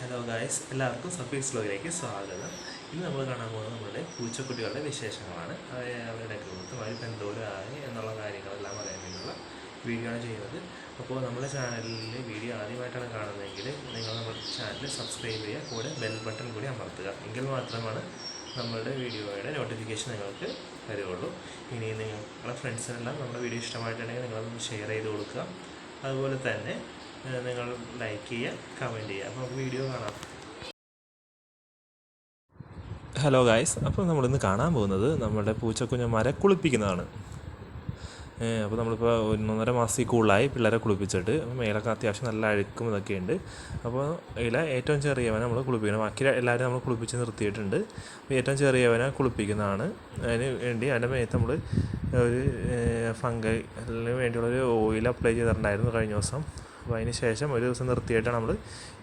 Hello guys, എല്ലാവർക്കും സഫീസ് വ്ലോഗിലേക്ക് സ്വാഗതം. ഇന്ന് നമ്മൾ കാണാൻ പോകുന്നത് നമ്മുടെ പൂച്ചക്കുട്ടികളുടെ വിശേഷങ്ങളാണ്. അവരുടെ ഗ്രോത്തും അവർ എന്തോരമായി എന്നുള്ള കാര്യങ്ങളെല്ലാം അറിയാൻ വേണ്ടിയുള്ള വീഡിയോ ആണ് ചെയ്യുന്നത്. അപ്പോൾ നമ്മുടെ ചാനലിലെ വീഡിയോ ആദ്യമായിട്ടാണ് കാണുന്നതെങ്കിൽ നിങ്ങൾ നമ്മുടെ ചാനൽ സബ്സ്ക്രൈബ് ചെയ്യുക, കൂടെ ബെൽ ബട്ടൺ കൂടി അമർത്തുക. എങ്കിൽ മാത്രമാണ് നമ്മളുടെ വീഡിയോയുടെ നോട്ടിഫിക്കേഷൻ നിങ്ങൾക്ക് വരുള്ളൂ. ഇനി നിങ്ങളുടെ ഫ്രണ്ട്സിനെല്ലാം നമ്മുടെ വീഡിയോ ഇഷ്ടമായിട്ടുണ്ടെങ്കിൽ നിങ്ങളതൊന്ന് ഷെയർ ചെയ്ത് കൊടുക്കുക. അതുപോലെ തന്നെ നിങ്ങൾ ലൈക്ക് ചെയ്യുക, കമൻറ്റ് ചെയ്യുക. അപ്പോൾ നമുക്ക് വീഡിയോ കാണാം. ഹലോ ഗായ്സ്, അപ്പോൾ നമ്മളിന്ന് കാണാൻ പോകുന്നത് നമ്മുടെ പൂച്ചക്കുഞ്ഞന്മാരെ കുളിപ്പിക്കുന്നതാണ്. അപ്പോൾ നമ്മളിപ്പോൾ 1.5 മാസത്തിൽ കൂടുതലായി പിള്ളേരെ കുളിപ്പിച്ചിട്ട്. മേലൊക്കെ അത്യാവശ്യം നല്ല അഴുക്കും ഇതൊക്കെ ഉണ്ട്. അപ്പോൾ ഇതിൽ ഏറ്റവും ചെറിയവനെ നമ്മൾ കുളിപ്പിക്കണം. ബാക്കി എല്ലാവരും നമ്മൾ കുളിപ്പിച്ച് നിർത്തിയിട്ടുണ്ട്. അപ്പോൾ ഏറ്റവും ചെറിയവനെ കുളിപ്പിക്കുന്നതാണ്. അതിന് വേണ്ടി അതിൻ്റെ മേത്ത് നമ്മൾ ഒരു ഫംഗലിന് വേണ്ടിയുള്ളൊരു ഓയിൽ അപ്ലൈ ചെയ്തിട്ടുണ്ടായിരുന്നു കഴിഞ്ഞ ദിവസം. അപ്പോൾ അതിന് ശേഷം ഒരു ദിവസം നിർത്തിയിട്ടാണ് നമ്മൾ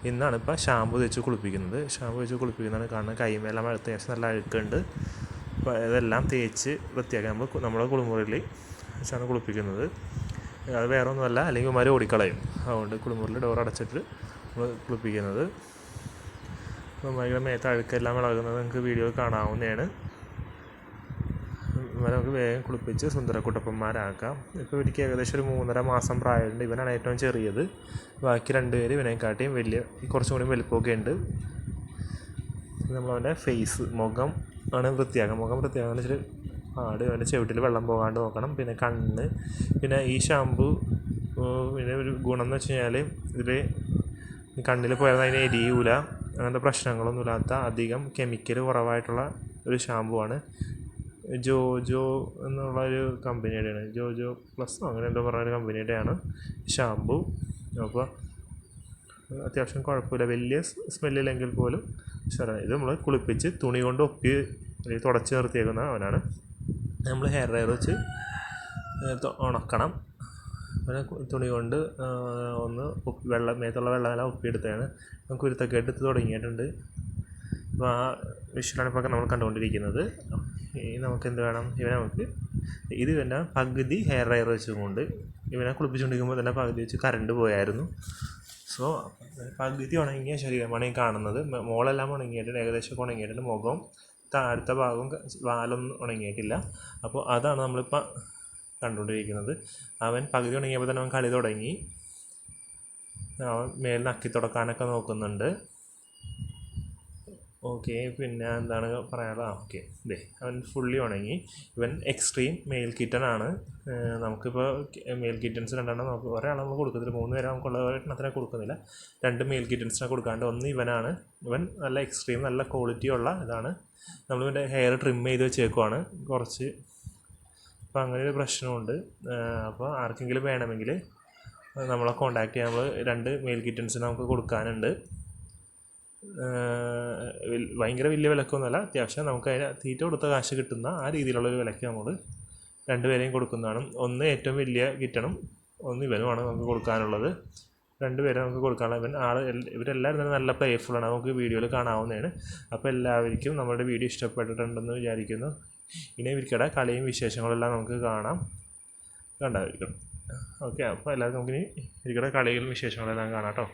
ഇന്നാണ് ഇപ്പോൾ ഷാമ്പു തേച്ച് കുളിപ്പിക്കുന്നത്. ഷാമ്പു തേച്ച് കുളിപ്പിക്കുന്നതാണ് കാണുന്നത്. കൈമേലെല്ലാം അത്യാവശ്യം നല്ല അഴുക്കുണ്ട്. അപ്പോൾ ഇതെല്ലാം തേച്ച് വൃത്തിയാക്കി നമ്മുടെ കുളിമുറിയിൽ വെച്ചാണ് കുളിപ്പിക്കുന്നത്. അത് വേറെ ഒന്നുമല്ല, അല്ലെങ്കിൽ ഉമ്മാർ ഓടിക്കളയും. അതുകൊണ്ട് കുളിമുറിയിൽ ഡോർ അടച്ചിട്ട് നമ്മൾ കുളിപ്പിക്കുന്നത്. അപ്പോൾ ഉമ്മാരുടെ മേത്ത് അഴുക്കെല്ലാം ഇളകുന്നത് നമുക്ക് വീഡിയോ കാണാവുന്നതാണ്. ഇവരെ നമുക്ക് വേഗം കുളിപ്പിച്ച് സുന്ദരക്കുട്ടപ്പന്മാരാക്കാം. ഇപ്പോൾ ഇവർക്ക് ഏകദേശം ഒരു 3.5 മാസം പ്രായമുണ്ട്. ഇവനാണ് ഏറ്റവും ചെറിയത്. ബാക്കി 2 പേര് ഇവനെക്കാട്ടിയും കുറച്ചും കൂടി വലിപ്പമൊക്കെ ഉണ്ട്. നമ്മളവൻ്റെ മുഖം ആണ് വൃത്തിയാക്കുക. മുഖം വൃത്തിയാക്കാന്ന് വെച്ചാൽ അവൻ്റെ ചെവിട്ടിൽ വെള്ളം പോകാണ്ട് നോക്കണം. പിന്നെ കണ്ണ്, പിന്നെ ഈ ഷാമ്പു പിന്നെ ഒരു ഗുണം എന്ന് വെച്ച് കഴിഞ്ഞാൽ ഇതിൽ കണ്ണിൽ പോയാൽ അതിന് എരിയൂല, അങ്ങനത്തെ പ്രശ്നങ്ങളൊന്നുമില്ലാത്ത അധികം കെമിക്കൽ കുറവായിട്ടുള്ള ഒരു ഷാമ്പു ആണ്. ജോജോ എന്നുള്ളൊരു കമ്പനിയുടെയാണ്, ജോജോ പ്ലസ് അങ്ങനെ എന്തോ പറഞ്ഞൊരു കമ്പനിയുടെയാണ് ഷാമ്പു. അപ്പോൾ അത്യാവശ്യം കുഴപ്പമില്ല, വലിയ സ്മെല്ലില്ലെങ്കിൽ പോലും ഉഷാറാണ്. ഇത് നമ്മൾ കുളിപ്പിച്ച് തുണി കൊണ്ട് ഒപ്പി അല്ലെങ്കിൽ തുടച്ച് നിർത്തിയേക്കുന്ന അവനാണ്. നമ്മൾ ഹെയർ ഡ്രയർ വെച്ച് ഉണക്കണം. പിന്നെ തുണി കൊണ്ട് ഒന്ന് മേത്തുള്ള വെള്ളമെല്ലാം ഒപ്പിയെടുത്തതാണ്. കുരുത്തൊക്കെ എടുത്ത് തുടങ്ങിയിട്ടുണ്ട്. അപ്പോൾ ആ വിഷയമാണ് ഇപ്പോൾ നമ്മൾ കണ്ടുകൊണ്ടിരിക്കുന്നത്. ഇനി നമുക്ക് എന്ത് വേണം, ഇത് തന്നെ പകുതി ഹെയർ ഡ്രയർ വെച്ചുകൊണ്ട് ഇവനെ കുളിപ്പിച്ചുകൊണ്ടിരിക്കുമ്പോൾ തന്നെ പകുതി വെച്ച് കറണ്ട് പോയായിരുന്നു. സോ പകുതി ഉണങ്ങിയ ശരീരമാണ് ഈ കാണുന്നത്. മോളെല്ലാം ഉണങ്ങിയിട്ടുണ്ട്, ഏകദേശം ഉണങ്ങിയിട്ടുണ്ട്. മുഖം അടുത്ത ഭാഗവും വാലൊന്നും ഉണങ്ങിയിട്ടില്ല. അപ്പോൾ അതാണ് നമ്മളിപ്പോൾ കണ്ടുകൊണ്ടിരിക്കുന്നത്. അവൻ പകുതി ഉണങ്ങിയപ്പോൾ തന്നെ അവൻ കളി തുടങ്ങി. അവൻ മേൽ നക്കി തുടക്കാനൊക്കെ നോക്കുന്നുണ്ട്. ഓക്കെ, പിന്നെ എന്താണ് പറയാനുള്ളത്? ഓക്കെ, അവൻ ഫുള്ളി ഉണങ്ങി. ഇവൻ എക്സ്ട്രീം മെയിൽ കിറ്റനാണ്. നമുക്കിപ്പോൾ മെയിൽ കിറ്റൻസ് 2 നമുക്ക് ഒരാളെ നമ്മൾ കൊടുക്കുന്നില്ല, 3 പേരെ നമുക്കുള്ള ഒരെണ്ണത്തിനെ കൊടുക്കുന്നില്ല. 2 മെയിൽ കിറ്റൻസിനെ കൊടുക്കാണ്ട് ഒന്ന് ഇവനാണ്. ഇവൻ നല്ല എക്സ്ട്രീം നല്ല ക്വാളിറ്റിയുള്ള ഇതാണ്. നമ്മളിവൻ്റെ ഹെയർ ട്രിം ചെയ്ത് വെച്ചേക്കുവാണ് കുറച്ച്. അപ്പോൾ അങ്ങനെ ഒരു പ്രശ്നമുണ്ട്. അപ്പോൾ ആർക്കെങ്കിലും വേണമെങ്കിൽ നമ്മളെ കോൺടാക്ട് ചെയ്യാൻ 2 മെയിൽ കിറ്റൻസിന് നമുക്ക് കൊടുക്കാനുണ്ട്. ഭയങ്കര വലിയ വിലക്കൊന്നുമല്ല, അത്യാവശ്യം നമുക്ക് അതിന് തീറ്റ കൊടുത്ത കാശ് കിട്ടുന്ന ആ രീതിയിലുള്ളൊരു വിലയ്ക്ക് നമ്മൾ 2 പേരെയും കൊടുക്കുന്നതാണ്. ഒന്ന് ഏറ്റവും വലിയ കിറ്റണം, ഒന്ന് ഇവനുമാണ് നമുക്ക് കൊടുക്കാനുള്ളത്. 2 പേരെ നമുക്ക് കൊടുക്കാനുള്ള ഇവരെല്ലാവരും തന്നെ നല്ല പ്ലേഫുള്ളാണ്, നമുക്ക് വീഡിയോയിൽ കാണാവുന്നതാണ്. അപ്പോൾ എല്ലാവർക്കും നമ്മുടെ വീഡിയോ ഇഷ്ടപ്പെട്ടിട്ടുണ്ടെന്ന് വിചാരിക്കുന്നു. ഇനി ഇവർക്കിടെ കളിയും വിശേഷങ്ങളെല്ലാം നമുക്ക് കണ്ടായിരിക്കണം. ഓക്കെ, അപ്പോൾ എല്ലാവർക്കും നമുക്കിനി ഇവർക്കിടെ കളികളും വിശേഷങ്ങളെല്ലാം കാണാം കേട്ടോ.